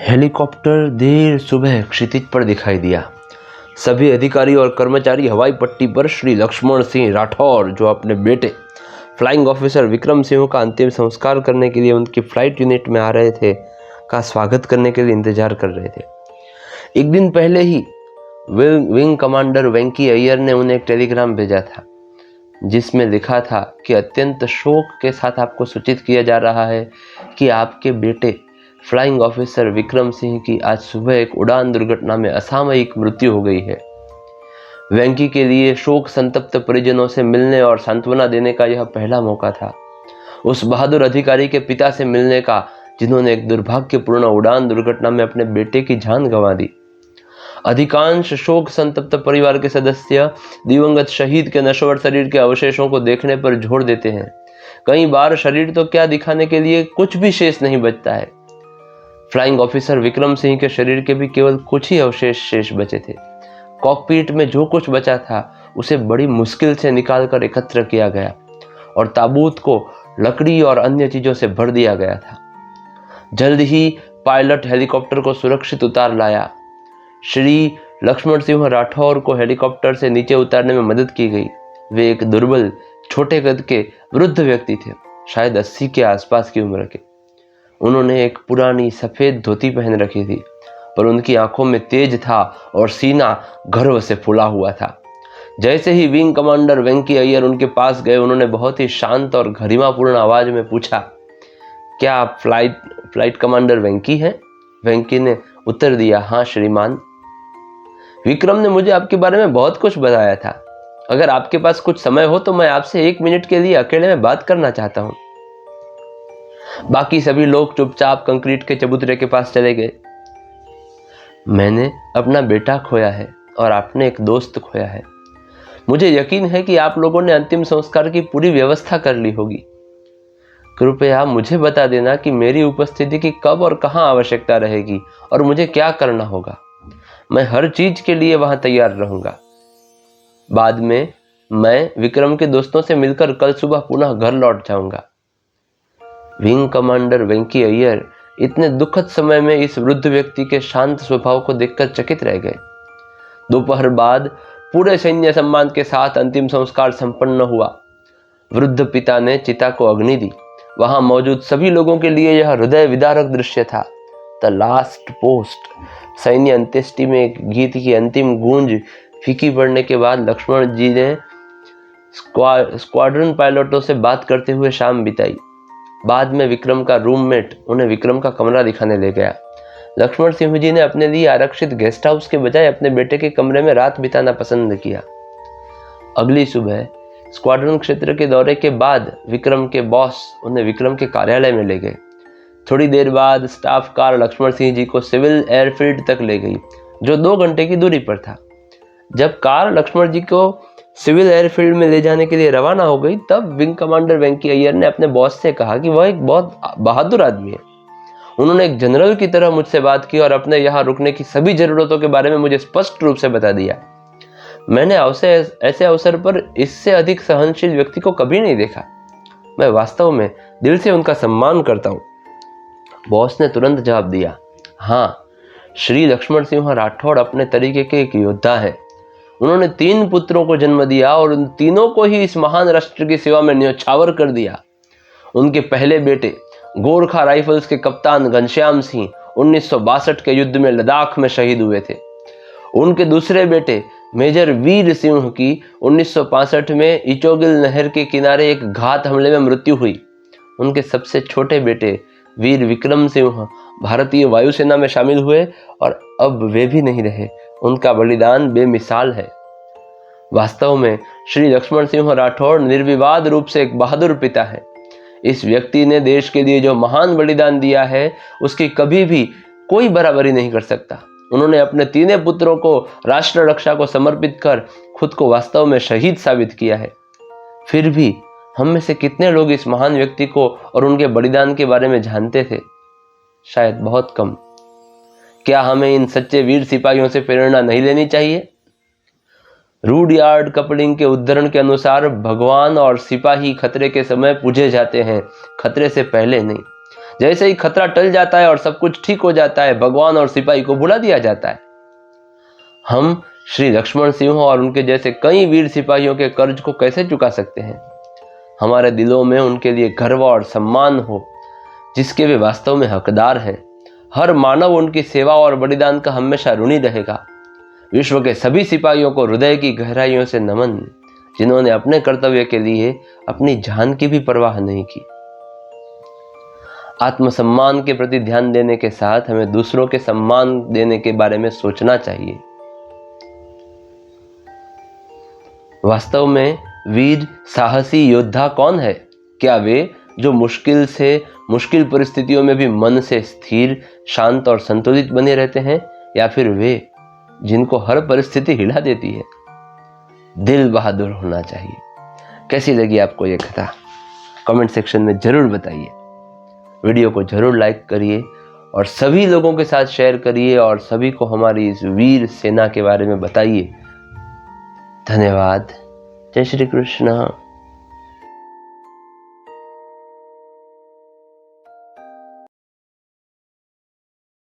Helicopter देर सुबह क्षितिज पर दिखाई दिया। सभी अधिकारी और कर्मचारी हवाई पट्टी पर श्री लक्ष्मण सिंह राठौर, जो अपने बेटे फ्लाइंग ऑफिसर विक्रम सिंह का अंतिम संस्कार करने के लिए उनकी फ्लाइट यूनिट में आ रहे थे, का स्वागत करने के लिए इंतजार कर रहे थे। एक दिन पहले ही विंग कमांडर वेंकी अय्यर ने उन्हें एक टेलीग्राम भेजा था, जिसमें लिखा था कि अत्यंत शोक के साथ आपको सूचित किया जा रहा है कि आपके बेटे फ्लाइंग ऑफिसर विक्रम सिंह की आज सुबह एक उड़ान दुर्घटना में असामयिक मृत्यु हो गई है। वेंकी के लिए शोक संतप्त परिजनों से मिलने और सांत्वना देने का यह पहला मौका था। उस बहादुर अधिकारी के पिता से मिलने का, जिन्होंने एक दुर्भाग्यपूर्ण उड़ान दुर्घटना में अपने बेटे की जान गंवा दी। अधिकांश शोक संतप्त परिवार के सदस्य दिवंगत शहीद के नश्वर शरीर के अवशेषों को देखने पर जोर देते हैं। कई बार शरीर तो क्या, दिखाने के लिए कुछ भी शेष नहीं बचता है। फ्लाइंग ऑफिसर विक्रम सिंह के शरीर के भी केवल कुछ ही अवशेष शेष बचे थे। कॉकपीट में जो कुछ बचा था उसे बड़ी मुश्किल से निकालकर एकत्र किया गया और ताबूत को लकड़ी और अन्य चीजों से भर दिया गया था। जल्द ही पायलट हेलीकॉप्टर को सुरक्षित उतार लाया। श्री लक्ष्मण सिंह राठौर को हेलीकॉप्टर से नीचे उतारने में मदद की गई। वे एक दुर्बल, छोटे कद के वृद्ध व्यक्ति थे, शायद 80 के आसपास की उम्र के। उन्होंने एक पुरानी सफेद धोती पहन रखी थी, पर उनकी आंखों में तेज था और सीना गर्व से फूला हुआ था। जैसे ही विंग कमांडर वेंकी अय्यर उनके पास गए, उन्होंने बहुत ही शांत और गरिमापूर्ण आवाज में पूछा, क्या आप फ्लाइट कमांडर वेंकी हैं? वेंकी ने उत्तर दिया, हाँ श्रीमान। विक्रम ने मुझे आपके बारे में बहुत कुछ बताया था। अगर आपके पास कुछ समय हो तो मैं आपसे 1 मिनट के लिए अकेले में बात करना चाहता हूं। बाकी सभी लोग चुपचाप कंक्रीट के चबूतरे के पास चले गए। मैंने अपना बेटा खोया है और आपने एक दोस्त खोया है। मुझे यकीन है कि आप लोगों ने अंतिम संस्कार की पूरी व्यवस्था कर ली होगी। कृपया मुझे बता देना कि मेरी उपस्थिति की कब और कहां आवश्यकता रहेगी और मुझे क्या करना होगा। मैं हर चीज के लिए वहां तैयार रहूंगा। बाद में मैं विक्रम के दोस्तों से मिलकर कल सुबह पुनः घर लौट जाऊंगा। विंग कमांडर वेंकी अय्यर इतने दुखद समय में इस वृद्ध व्यक्ति के शांत स्वभाव को देखकर चकित रह गए। दोपहर बाद पूरे सैन्य सम्मान के साथ अंतिम संस्कार संपन्न हुआ। वृद्ध पिता ने चिता को अग्नि दी। वहां मौजूद सभी लोगों के लिए यह हृदय विदारक दृश्य था। द लास्ट पोस्ट सैन्य अंत्येष्टि में एक गीत की अंतिम गूंज फीकी पड़ने के बाद लक्ष्मण जी ने स्क्वाड्रन पायलटों से बात करते हुए शाम बिताई। बाद में विक्रम का रूममेट उन्हें विक्रम का कमरा दिखाने ले गया। लक्ष्मण सिंह जी ने अपने लिए आरक्षित गेस्ट हाउस के बजाय अपने बेटे के कमरे में रात बिताना पसंद किया। अगली सुबह स्क्वाड्रन क्षेत्र के दौरे के बाद विक्रम के बॉस उन्हें विक्रम के कार्यालय में ले गए। थोड़ी देर बाद स्टाफ कार लक्ष्मण सिंह जी को सिविल एयरफील्ड तक ले गई, जो 2 घंटे की दूरी पर था। जब कार लक्ष्मण जी को सिविल एयरफील्ड में ले जाने के लिए रवाना हो गई, तब विंग कमांडर वेंकी अय्यर ने अपने बॉस से कहा कि वह एक बहुत बहादुर आदमी है। उन्होंने एक जनरल की तरह मुझसे बात की और अपने यहाँ रुकने की सभी जरूरतों के बारे में मुझे स्पष्ट रूप से बता दिया। मैंने ऐसे अवसर पर इससे अधिक सहनशील व्यक्ति को कभी नहीं देखा। मैं वास्तव में दिल से उनका सम्मान करता हूँ। बॉस ने तुरंत जवाब दिया, हाँ, श्री लक्ष्मण सिंह राठौड़ अपने तरीके के एक योद्धा है। उन्होंने 3 पुत्रों को जन्म दिया और उन तीनों को ही इस महान राष्ट्र की सेवा में न्योछावर कर दिया। उनके पहले बेटे गोरखा राइफल्स के कप्तान घनश्याम सिंह 1962 के युद्ध में लद्दाख में शहीद हुए थे। उनके दूसरे बेटे मेजर वीर सिंह की 1965 में इचोगिल नहर के किनारे एक घात हमले में मृत्यु हुई। उनके सबसे छोटे बेटे वीर विक्रम सिंह भारतीय वायुसेना में शामिल हुए और अब वे भी नहीं रहे। उनका बलिदान बेमिसाल है। वास्तव में श्री लक्ष्मण सिंह राठौड़ निर्विवाद रूप से एक बहादुर पिता है। इस व्यक्ति ने देश के लिए जो महान बलिदान दिया है, उसकी कभी भी कोई बराबरी नहीं कर सकता। उन्होंने अपने 3 पुत्रों को राष्ट्र रक्षा को समर्पित कर खुद को वास्तव में शहीद साबित किया है। फिर भी हम में से कितने लोग इस महान व्यक्ति को और उनके बलिदान के बारे में जानते थे? शायद बहुत कम। क्या हमें इन सच्चे वीर सिपाहियों से प्रेरणा नहीं लेनी चाहिए? रूडयार्ड कपलिंग के उद्धरण के अनुसार भगवान और सिपाही खतरे के समय पूजे जाते हैं, खतरे से पहले नहीं। जैसे ही खतरा टल जाता है और सब कुछ ठीक हो जाता है, भगवान और सिपाही को भुला दिया जाता है। हम श्री लक्ष्मण सिंह और उनके जैसे कई वीर सिपाहियों के कर्ज को कैसे चुका सकते हैं? हमारे दिलों में उनके लिए गर्व और सम्मान हो, जिसके वे वास्तव में हकदार हैं। हर मानव उनकी सेवा और बलिदान का हमेशा ऋणी रहेगा। विश्व के सभी सिपाहियों को हृदय की गहराइयों से नमन, जिन्होंने अपने कर्तव्य के लिए अपनी जान की भी परवाह नहीं की। आत्मसम्मान के प्रति ध्यान देने के साथ हमें दूसरों के सम्मान देने के बारे में सोचना चाहिए। वास्तव में वीर साहसी योद्धा कौन है? क्या वे जो मुश्किल परिस्थितियों में भी मन से स्थिर, शांत और संतुलित बने रहते हैं, या फिर वे जिनको हर परिस्थिति हिला देती है? दिल बहादुर होना चाहिए। कैसी लगी आपको ये कथा? कमेंट सेक्शन में जरूर बताइए। वीडियो को जरूर लाइक करिए और सभी लोगों के साथ शेयर करिए और सभी को हमारी इस वीर सेना के बारे में बताइए। धन्यवाद। जय श्री कृष्ण।